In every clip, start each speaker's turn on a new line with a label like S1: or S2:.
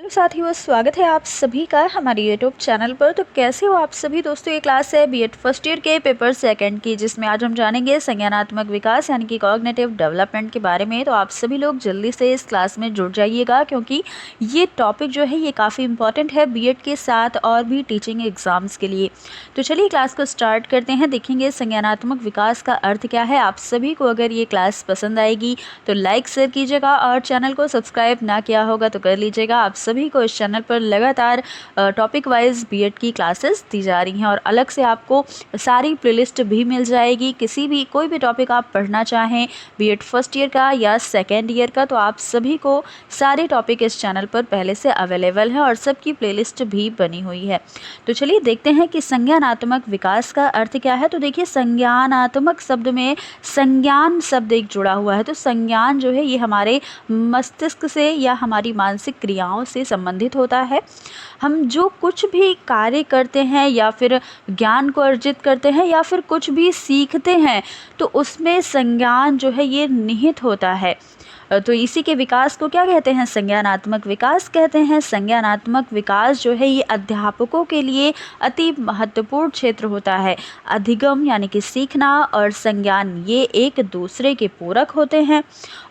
S1: Hello साथियों, स्वागत है आप सभी का हमारे यूट्यूब चैनल पर। तो कैसे हो आप सभी दोस्तों। ये क्लास है बीएड फर्स्ट ईयर के पेपर सेकंड की, जिसमें आज हम जानेंगे संज्ञानात्मक विकास यानी कि कॉग्निटिव डेवलपमेंट के बारे में। तो आप सभी लोग जल्दी से इस क्लास में जुड़ जाइएगा, क्योंकि ये टॉपिक जो है ये काफ़ी इंपॉर्टेंट है बीएड के साथ और भी टीचिंग एग्जाम्स के लिए। तो चलिए क्लास को स्टार्ट करते हैं। देखेंगे संज्ञानात्मक विकास का अर्थ क्या है। आप सभी को अगर ये क्लास पसंद आएगी तो लाइक शेयर कीजिएगा, और चैनल को सब्सक्राइब ना किया होगा तो कर लीजिएगा। आप सभी को इस चैनल पर लगातार टॉपिक वाइज बीएड की क्लासेस दी जा रही हैं, और अलग से आपको सारी प्लेलिस्ट भी मिल जाएगी। किसी भी कोई भी टॉपिक आप पढ़ना चाहें बीएड फर्स्ट ईयर का या सेकेंड ईयर का, तो आप सभी को सारे टॉपिक इस चैनल पर पहले से अवेलेबल है और सबकी प्लेलिस्ट भी बनी हुई है। तो चलिए देखते हैं कि संज्ञानात्मक विकास का अर्थ क्या है। तो देखिए, संज्ञानात्मक शब्द में संज्ञान शब्द एक जुड़ा हुआ है। तो संज्ञान जो है ये हमारे मस्तिष्क से या हमारी मानसिक क्रियाओं से संबंधित होता है। हम जो कुछ भी कार्य करते हैं या फिर ज्ञान को अर्जित करते हैं या फिर कुछ भी सीखते हैं, तो उसमें संज्ञान जो है ये निहित होता है। तो इसी के विकास को क्या कहते हैं, संज्ञानात्मक विकास कहते हैं। संज्ञानात्मक विकास जो है ये अध्यापकों के लिए अति महत्वपूर्ण क्षेत्र होता है। अधिगम यानी कि सीखना और संज्ञान ये एक दूसरे के पूरक होते हैं,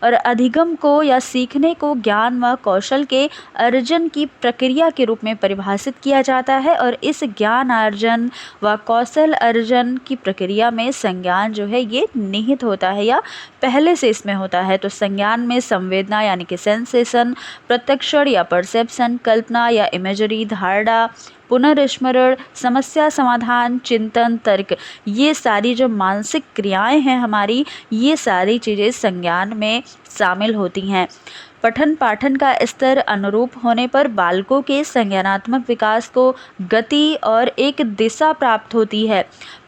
S1: और अधिगम को या सीखने को ज्ञान व कौशल के अर्जन की प्रक्रिया के रूप में परिभाषित किया जाता है, और इस ज्ञान अर्जन व कौशल अर्जन की प्रक्रिया में संज्ञान जो है ये निहित होता है या पहले से इसमें होता है। तो संज्ञान में संवेदना यानी कि सेंसेशन, प्रत्यक्षण या परसेप्शन, कल्पना या इमेजरी, धारणा, पुनर्स्मरण, समस्या समाधान, चिंतन, तर्क, ये सारी जो मानसिक क्रियाएं हैं हमारी, ये सारी चीज़ें संज्ञान में शामिल होती हैं। पठन पाठन का स्तर अनुरूप होने पर बालकों के संज्ञानात्मक विकास को गति और एक दिशा प्राप्त होती है।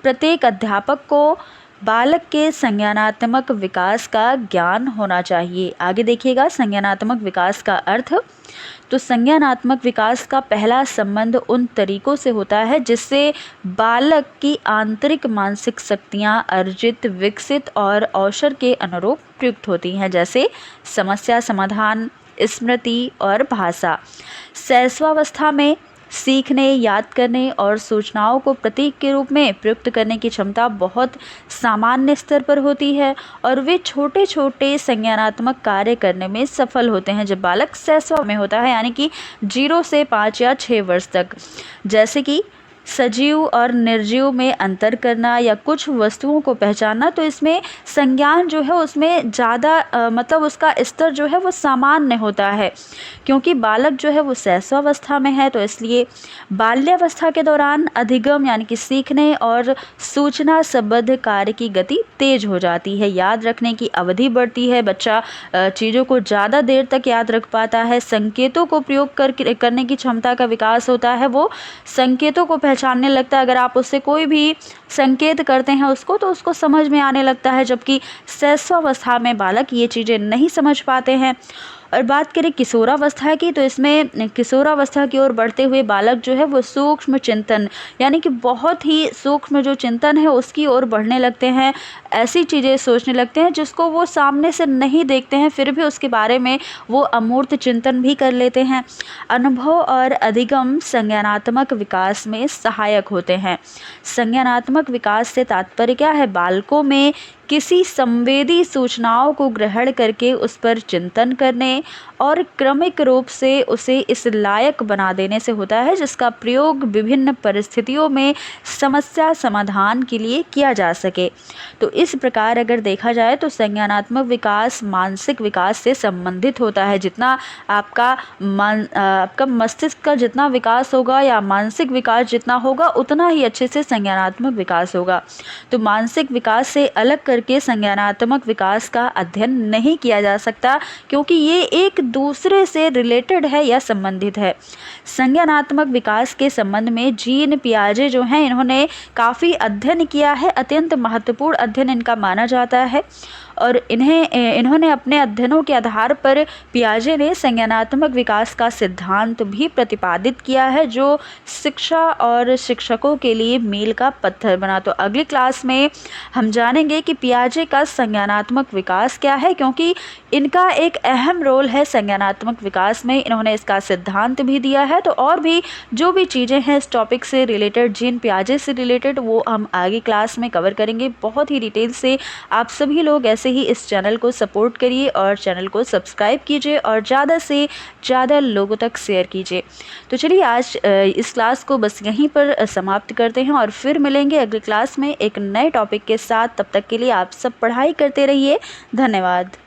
S1: प्रत्येक अध्यापक को बालक के संज्ञानात्मक विकास का ज्ञान होना चाहिए। आगे देखिएगा संज्ञानात्मक विकास का अर्थ। तो संज्ञानात्मक विकास का पहला संबंध उन तरीकों से होता है जिससे बालक की आंतरिक मानसिक शक्तियाँ अर्जित, विकसित और अवसर के अनुरूप प्रयुक्त होती हैं, जैसे समस्या समाधान, स्मृति और भाषा। शैशवावस्था में सीखने, याद करने और सूचनाओं को प्रतीक के रूप में प्रयुक्त करने की क्षमता बहुत सामान्य स्तर पर होती है, और वे छोटे छोटे संज्ञानात्मक कार्य करने में सफल होते हैं जब बालक शैशव में होता है, यानी कि 0 से 5 या 6 वर्ष तक। जैसे कि सजीव और निर्जीव में अंतर करना या कुछ वस्तुओं को पहचानना। तो इसमें संज्ञान जो है उसमें ज़्यादा मतलब उसका स्तर जो है वो सामान्य होता है, क्योंकि बालक जो है वो शैशवावस्था में है। तो इसलिए बाल्यावस्था के दौरान अधिगम यानी कि सीखने और सूचना संबद्ध कार्य की गति तेज हो जाती है। याद रखने की अवधि बढ़ती है, बच्चा चीज़ों को ज़्यादा देर तक याद रख पाता है। संकेतों को प्रयोग करने की क्षमता का विकास होता है, वो संकेतों को पहचानने लगता है। अगर आप उससे कोई भी संकेत करते हैं उसको, तो उसको समझ में आने लगता है, जबकि शैशवावस्था में बालक ये चीज़ें नहीं समझ पाते हैं। और बात करें किशोरावस्था की, तो इसमें किशोरावस्था की ओर बढ़ते हुए बालक जो है वो सूक्ष्म चिंतन यानी कि बहुत ही सूक्ष्म जो चिंतन है उसकी ओर बढ़ने लगते हैं। ऐसी चीज़ें सोचने लगते हैं जिसको वो सामने से नहीं देखते हैं, फिर भी उसके बारे में वो अमूर्त चिंतन भी कर लेते हैं। अनुभव और अधिगम संज्ञानात्मक विकास में सहायक होते हैं। संज्ञानात्मक विकास से तात्पर्य क्या है, बालकों में किसी संवेदी सूचनाओं को ग्रहण करके उस पर चिंतन करने और क्रमिक रूप से उसे इस लायक बना देने से होता है जिसका प्रयोग विभिन्न परिस्थितियों में समस्या समाधान के लिए किया जा सके। तो इस प्रकार अगर देखा जाए तो संज्ञानात्मक विकास मानसिक विकास से संबंधित होता है। जितना आपका मस्तिष्क का जितना विकास होगा या मानसिक विकास जितना होगा, उतना ही अच्छे से संज्ञानात्मक विकास होगा। तो मानसिक विकास से अलग करके संज्ञानात्मक विकास का अध्ययन नहीं किया जा सकता, क्योंकि ये एक दूसरे से रिलेटेड है या संबंधित है। संज्ञानात्मक विकास के संबंध में जीन पियाजे जो हैं इन्होंने काफ़ी अध्ययन किया है। अत्यंत महत्वपूर्ण अध्ययन इनका माना जाता है, और इन्होंने अपने अध्ययनों के आधार पर पियाजे ने संज्ञानात्मक विकास का सिद्धांत भी प्रतिपादित किया है, जो शिक्षा और शिक्षकों के लिए मील का पत्थर बना। तो अगली क्लास में हम जानेंगे कि पियाजे का संज्ञानात्मक विकास क्या है, क्योंकि इनका एक अहम रोल है संज्ञानात्मक विकास में। इन्होंने इसका सिद्धांत भी दिया है। तो और भी जो भी चीज़ें हैं इस टॉपिक से रिलेटेड, जीन पियाजे से रिलेटेड, वो हम आगे क्लास में कवर करेंगे बहुत ही डिटेल से। आप सभी लोग ऐसे ही इस चैनल को सपोर्ट करिए और चैनल को सब्सक्राइब कीजिए और ज़्यादा से ज़्यादा लोगों तक शेयर कीजिए। तो चलिए आज इस क्लास को बस यहीं पर समाप्त करते हैं और फिर मिलेंगे अगली क्लास में एक नए टॉपिक के साथ। तब तक के लिए आप सब पढ़ाई करते रहिए। धन्यवाद।